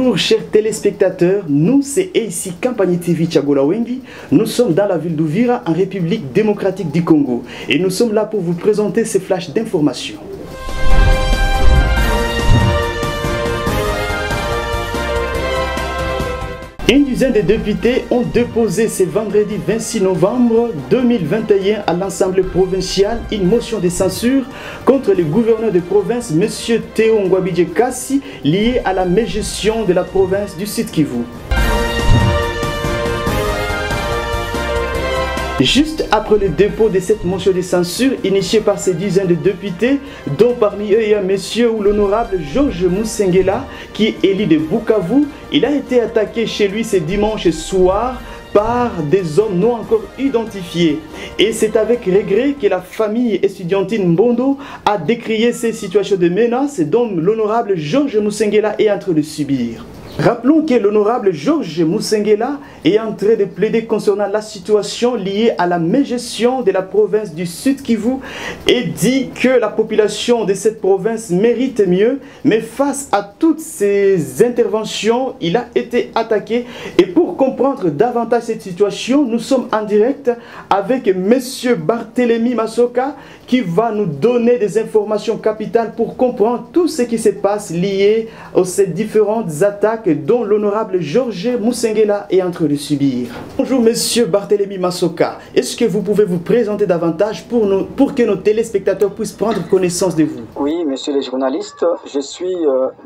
Bonjour chers téléspectateurs, nous c'est AC Campagne TV Tchagola Wengi. Nous sommes dans la ville d'Uvira en République démocratique du Congo et nous sommes là pour vous présenter ces flashs d'informations. Une dizaine de députés ont déposé ce vendredi 26 novembre 2021 à l'Assemblée provinciale une motion de censure contre le gouverneur de province, M. Théo Ngwabidje Kassi, liée à la mégestion de la province du Sud Kivu. Juste après le dépôt de cette motion de censure initiée par ces dizaines de députés, dont parmi eux il y a monsieur ou l'honorable Georges Musengela, qui est élu de Bukavu, il a été attaqué chez lui ce dimanche soir par des hommes non encore identifiés. Et c'est avec regret que la famille estudiantine Mbondo a décrié ces situations de menaces dont l'honorable Georges Musengela est en train de subir. Rappelons que l'honorable Georges Musengela est en train de plaider concernant la situation liée à la mégestion de la province du Sud Kivu et dit que la population de cette province mérite mieux, mais face à toutes ces interventions, il a été attaqué. Et pour comprendre davantage cette situation, nous sommes en direct avec M. Barthélémy Masoka qui va nous donner des informations capitales pour comprendre tout ce qui se passe lié à ces différentes attaques dont l'honorable Georges Musengela est en train de subir. Bonjour Monsieur Barthélémy Masoka, est-ce que vous pouvez vous présenter davantage pour que nos téléspectateurs puissent prendre connaissance de vous? Oui, monsieur le journaliste, je suis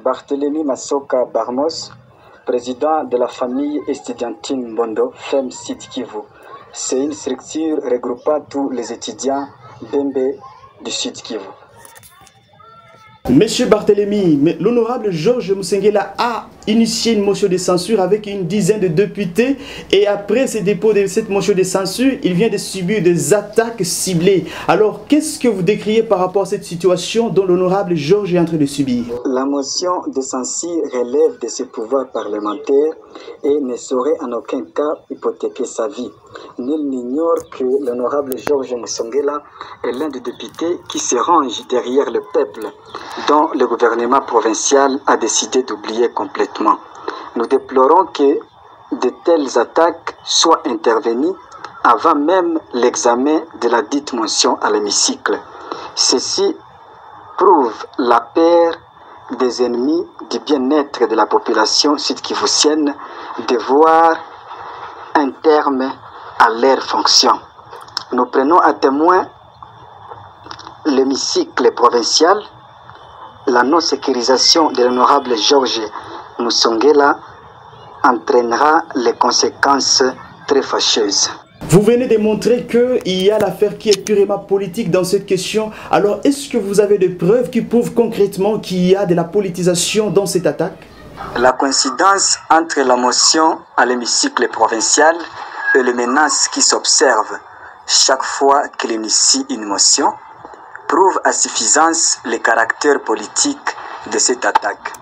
Barthélémy Masoka Barmos, président de la famille estudiantine Mbondo, FEM Sud Kivu. C'est une structure regroupant tous les étudiants d'Embe du Sud Kivu. Monsieur Barthélémy, l'honorable Georges Musengela a initié une motion de censure avec une dizaine de députés et après ce dépôt de cette motion de censure, il vient de subir des attaques ciblées. Alors, qu'est-ce que vous décriez par rapport à cette situation dont l'honorable Georges est en train de subir? La motion de censure relève de ses pouvoirs parlementaires et ne saurait en aucun cas hypothéquer sa vie. Nul n'ignore que l'honorable Georges Musengela est l'un des députés qui se range derrière le peuple, dont le gouvernement provincial a décidé d'oublier complètement. Nous déplorons que de telles attaques soient intervenues avant même l'examen de la dite motion à l'hémicycle. Ceci prouve la peur des ennemis du bien-être de la population sud-kivusienne de voir un terme à leur fonction. Nous prenons à témoin l'hémicycle provincial. La non-sécurisation de l'honorable Georges Musengela entraînera les conséquences très fâcheuses. Vous venez de montrer qu'il y a l'affaire qui est purement politique dans cette question. Alors, est-ce que vous avez des preuves qui prouvent concrètement qu'il y a de la politisation dans cette attaque? La coïncidence entre la motion à l'hémicycle provincial et les menaces qui s'observent chaque fois qu'il initie une motion prouve à suffisance le caractère politique de cette attaque.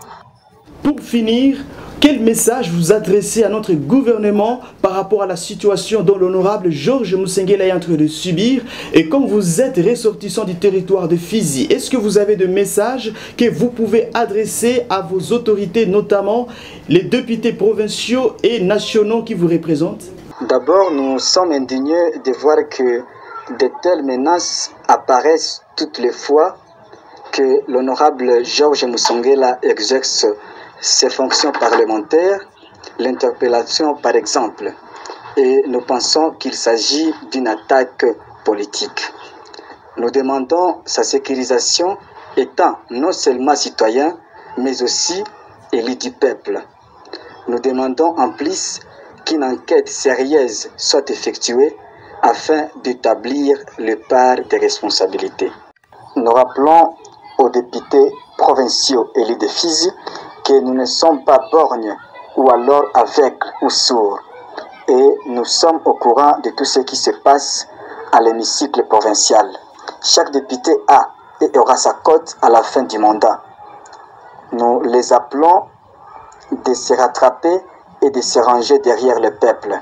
Pour finir, quel message vous adressez à notre gouvernement par rapport à la situation dont l'honorable Georges Musengela est en train de subir? Et comme vous êtes ressortissant du territoire de Fizi, est-ce que vous avez des messages que vous pouvez adresser à vos autorités, notamment les députés provinciaux et nationaux qui vous représentent? D'abord, nous sommes indignés de voir que de telles menaces apparaissent toutes les fois que l'honorable Georges Musengela exerce ses fonctions parlementaires, l'interpellation par exemple. Et nous pensons qu'il s'agit d'une attaque politique. Nous demandons sa sécurisation étant non seulement citoyen, mais aussi élu du peuple. Nous demandons en plus qu'une enquête sérieuse soit effectuée afin d'établir le part des responsabilités. Nous rappelons aux députés provinciaux élus de Fizi que nous ne sommes pas borgnes ou alors aveugles ou sourds. Et nous sommes au courant de tout ce qui se passe à l'hémicycle provincial. Chaque député a et aura sa cote à la fin du mandat. Nous les appelons de se rattraper et de se ranger derrière le peuple,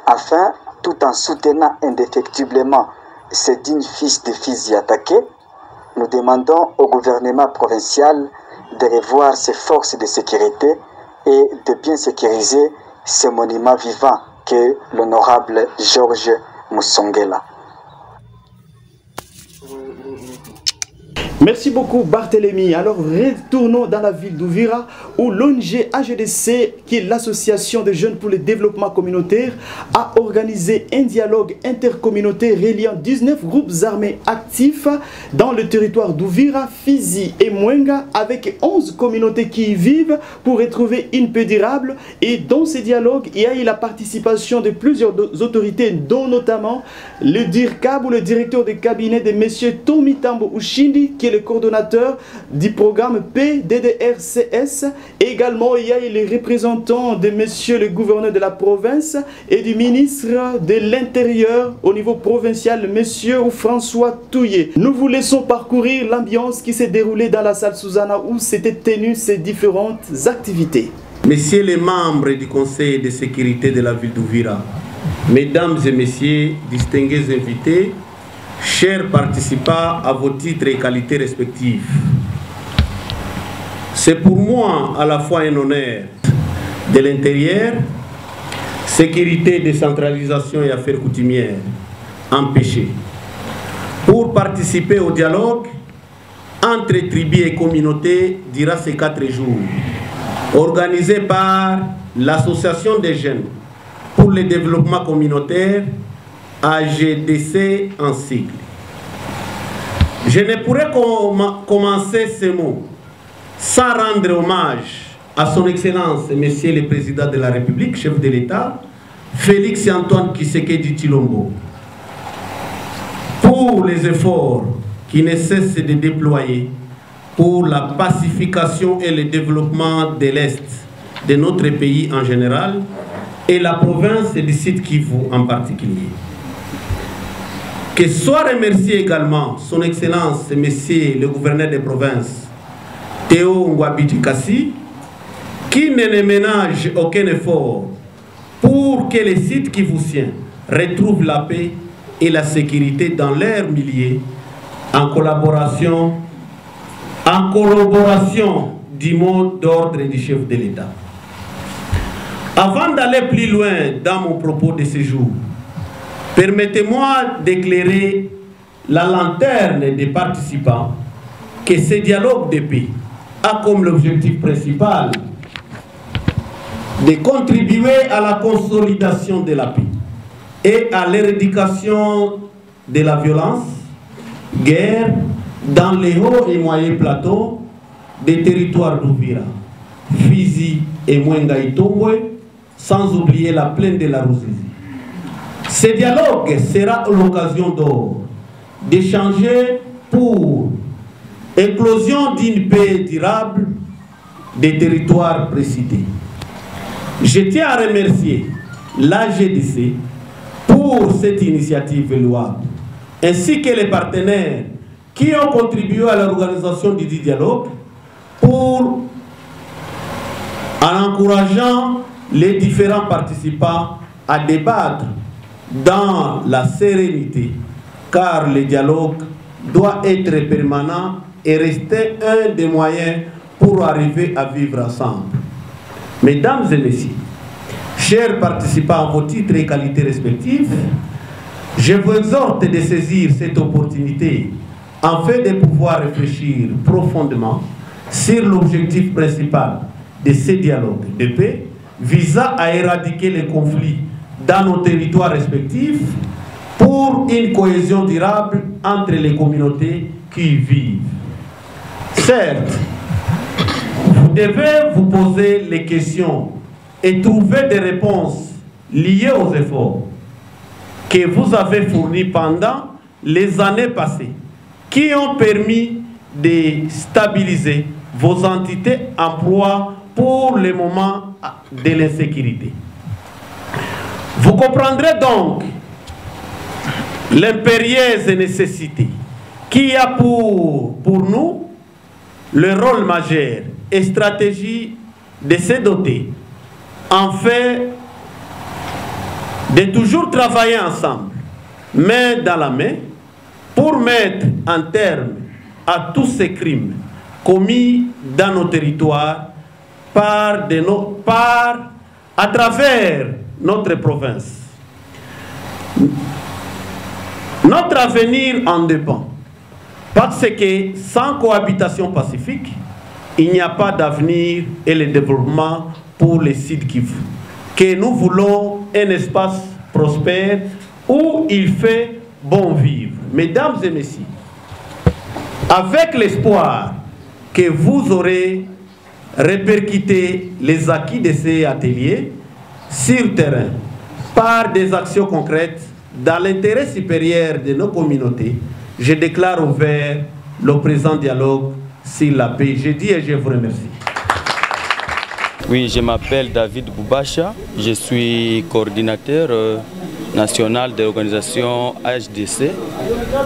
afin, tout en soutenant indéfectiblement ces dignes fils de Fizi attaqués, nous demandons au gouvernement provincial de revoir ses forces de sécurité et de bien sécuriser ce monument vivant qu'est l'honorable Georges Moussongela. Merci beaucoup Barthélémy. Alors retournons dans la ville d'Ouvira où l'ONG AGDC, qui est l'association des jeunes pour le développement communautaire, a organisé un dialogue intercommunautaire reliant 19 groupes armés actifs dans le territoire d'Ouvira, Fizi et Mwenga avec 11 communautés qui y vivent pour retrouver une paix durable. Et dans ces dialogues, il y a eu la participation de plusieurs autorités, dont notamment le DIRCAB ou le directeur de cabinet de M. Tomitambo Ushindi, qui est le coordonnateur du programme PDDRCS. Également, il y a les représentants de monsieur le gouverneur de la province et du ministre de l'Intérieur au niveau provincial, monsieur François Touillet. Nous vous laissons parcourir l'ambiance qui s'est déroulée dans la salle Susanna où s'étaient tenues ces différentes activités. Messieurs les membres du Conseil de sécurité de la ville d'Ouvira, mesdames et messieurs, distingués invités, chers participants à vos titres et qualités respectifs, c'est pour moi à la fois un honneur de l'intérieur, sécurité, décentralisation et affaires coutumières, empêchées, pour participer au dialogue entre tribus et communautés durant ces 4 jours, organisé par l'Association des jeunes pour le développement communautaire, AGDC en sigle. Je ne pourrais commencer ces mots sans rendre hommage à son Excellence, Monsieur le Président de la République, chef de l'État, Félix Antoine Tshisekedi Tshilombo, pour les efforts qui ne cessent de déployer pour la pacification et le développement de l'Est de notre pays en général et la province du Sud Kivu en particulier. Que soit remercié également son Excellence, Monsieur le gouverneur des provinces, Théo Ngwabidji-Kassi, qui ne ménage aucun effort pour que les sites kivusiens retrouvent la paix et la sécurité dans leur milieu en collaboration du mot d'ordre du chef de l'État. Avant d'aller plus loin dans mon propos de ce jour, permettez-moi d'éclairer la lanterne des participants que ce dialogue de paix a comme l'objectif principal de contribuer à la consolidation de la paix et à l'éradication de la violence, guerre, dans les hauts et moyens plateaux des territoires d'Ouvira, Fizi et Mwenga-Itombwe, sans oublier la plaine de la Ruzizi. Ce dialogue sera l'occasion d'or d'échanger pour éclosion d'une paix durable des territoires précités. Je tiens à remercier l'AGDC pour cette initiative louable, ainsi que les partenaires qui ont contribué à l'organisation du dialogue en encourageant les différents participants à débattre dans la sérénité, car le dialogue doit être permanent et rester un des moyens pour arriver à vivre ensemble. Mesdames et messieurs, chers participants à vos titres et qualités respectifs, je vous exhorte de saisir cette opportunité afin de pouvoir réfléchir profondément sur l'objectif principal de ces dialogues de paix visant à éradiquer les conflits dans nos territoires respectifs pour une cohésion durable entre les communautés qui y vivent. Certes, vous devez vous poser les questions et trouver des réponses liées aux efforts que vous avez fournis pendant les années passées, qui ont permis de stabiliser vos entités en proie pour le moment de l'insécurité. Vous comprendrez donc l'impérieuse nécessité qui a pour nous le rôle majeur et stratégie de se doter, en fait, de toujours travailler ensemble, main dans la main, pour mettre un terme à tous ces crimes commis dans nos territoires à travers notre province. Notre avenir en dépend. Parce que sans cohabitation pacifique, il n'y a pas d'avenir et le développement pour les Sud Kivu. Que nous voulons un espace prospère où il fait bon vivre. Mesdames et messieurs, avec l'espoir que vous aurez répercuté les acquis de ces ateliers sur terrain par des actions concrètes dans l'intérêt supérieur de nos communautés, je déclare ouvert le présent dialogue sur la paix. Je dis et je vous remercie. Oui, je m'appelle David Boubacha, je suis coordinateur national de l'organisation HDC.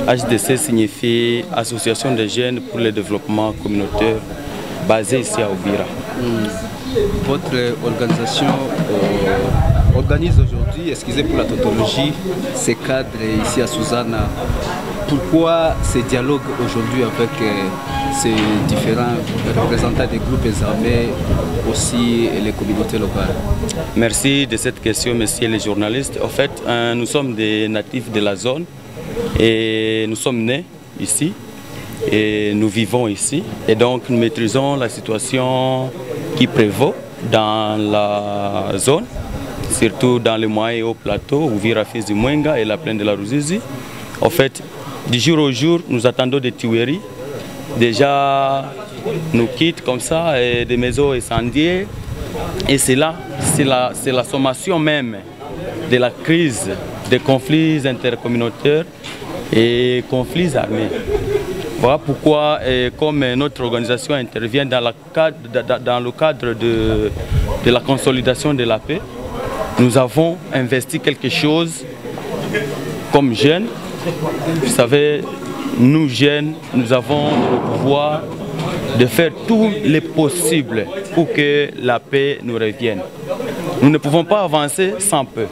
HDC signifie Association des jeunes pour le développement communautaire, basée ici à Uvira. Votre organisation organise aujourd'hui, excusez pour la tautologie, ces cadres ici à Susanna. Pourquoi ces dialogues aujourd'hui avec ces différents représentants des groupes armés, aussi les communautés locales? Merci de cette question, messieurs les journalistes. En fait, nous sommes des natifs de la zone et nous sommes nés ici et nous vivons ici. Et donc nous maîtrisons la situation qui prévaut dans la zone, surtout dans les moyens et hauts plateaux, Uvira, Fizi, Mwenga et la plaine de la Ruzizi. En fait, du jour au jour, nous attendons des tueries. Déjà, nous quittent comme ça, et des maisons incendiées. Et c'est là, c'est la sommation même de la crise des conflits intercommunautaires et conflits armés. Voilà pourquoi, comme notre organisation intervient dans le cadre de la consolidation de la paix, nous avons investi quelque chose comme jeunes. Vous savez, nous jeunes, nous avons le pouvoir de faire tout le possible pour que la paix nous revienne. Nous ne pouvons pas avancer sans paix.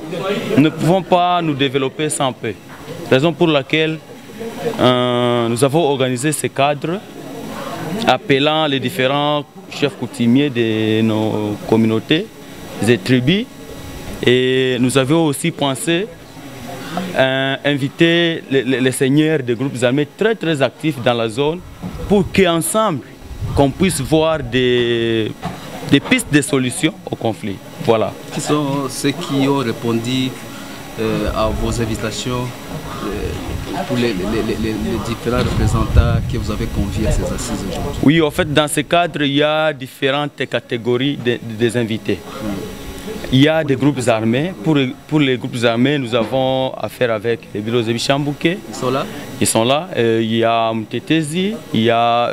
Nous ne pouvons pas nous développer sans paix. Raison pour laquelle nous avons organisé ces cadres appelant les différents chefs coutumiers de nos communautés, des tribus. Et nous avons aussi pensé inviter les seigneurs des groupes armés très actifs dans la zone pour qu'ensemble, qu'on puisse voir des pistes de solutions au conflit. Voilà. Qui sont ceux qui ont répondu à vos invitations pour les différents représentants que vous avez conviés à ces assises aujourd'hui? Oui, en fait, dans ce cadre, il y a différentes catégories des invités. Il y a des groupes armés. Pour les groupes armés, nous avons affaire avec les Bilos de Bichambouké. Ils sont là? Ils sont là. Il y a Mtetezi, il y a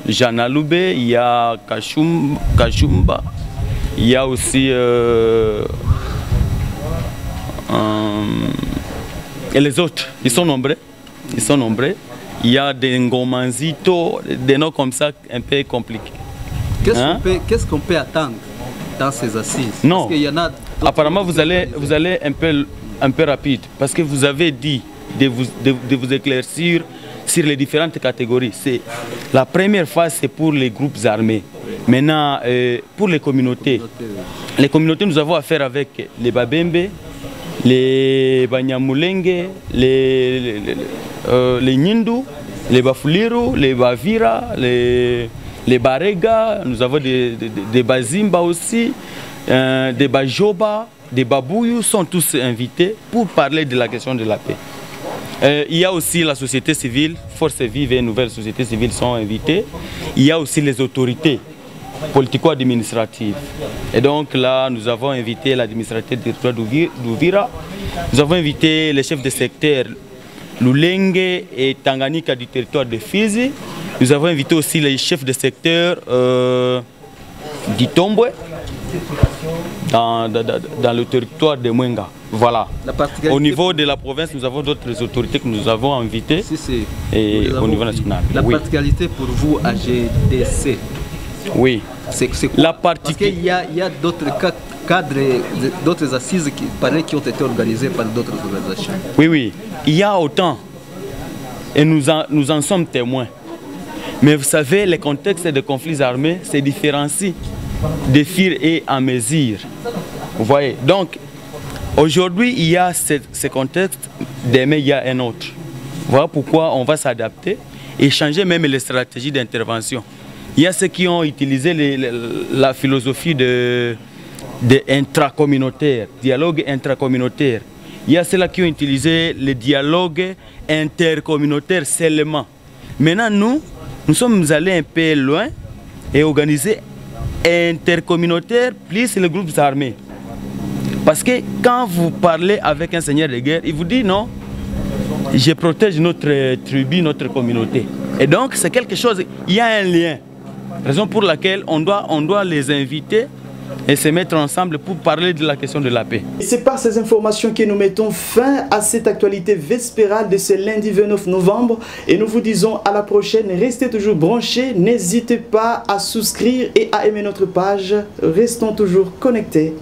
Jana Loubé, il y a Kachumba, il y a aussi et les autres. Ils sont nombreux. Ils sont nombreux. Il y a des Ngomanzito, des noms comme ça un peu compliqués. Qu'est-ce qu'on peut attendre dans ces assises? Non. Parce qu'il y en a apparemment, vous allez un peu rapide, parce que vous avez dit de vous éclaircir sur les différentes catégories. La première phase, c'est pour les groupes armés. Maintenant, pour les communautés, nous avons affaire avec les Babembe, les Banyamulenge, les Nyindu, les Bafuliru, les Bavira, les Barega, nous avons des Bazimba aussi, des Bajoba, des Babouyou, sont tous invités pour parler de la question de la paix. Il y a aussi la société civile, Forces Vives et Nouvelles Sociétés Civiles sont invitées. Il y a aussi les autorités politico-administratives. Et donc là, nous avons invité l'administrateur du territoire d'Uvira, nous avons invité les chefs de secteur Lulenge et Tanganyika du territoire de Fizi. Nous avons invité aussi les chefs de secteur d'Itombwe dans le territoire de Mwenga. Voilà. Au niveau de la province, nous avons d'autres autorités que nous avons invitées et au niveau national. La particularité pour vous à GDC, oui. C'est quoi? Parce qu'il y a d'autres cadres, d'autres assises qui ont été organisées par d'autres organisations. Oui. Il y a autant. Et nous en sommes témoins. Mais vous savez, les contextes de conflits armés se différencient de fur et à mesure. Vous voyez? Donc, aujourd'hui, il y a ce contexte, demain, il y a un autre. Voilà pourquoi on va s'adapter et changer même les stratégies d'intervention. Il y a ceux qui ont utilisé la philosophie de intracommunautaire, dialogue intracommunautaire. Il y a ceux-là qui ont utilisé le dialogue intercommunautaire seulement. Maintenant, nous sommes allés un peu loin et organisé intercommunautaire plus les groupes armés. Parce que quand vous parlez avec un seigneur de guerre, il vous dit non, je protège notre tribu, notre communauté. Et donc c'est quelque chose, il y a un lien. Raison pour laquelle on doit les inviter et se mettre ensemble pour parler de la question de la paix. C'est par ces informations que nous mettons fin à cette actualité vespérale de ce lundi 29 novembre. Et nous vous disons à la prochaine. Restez toujours branchés. N'hésitez pas à souscrire et à aimer notre page. Restons toujours connectés.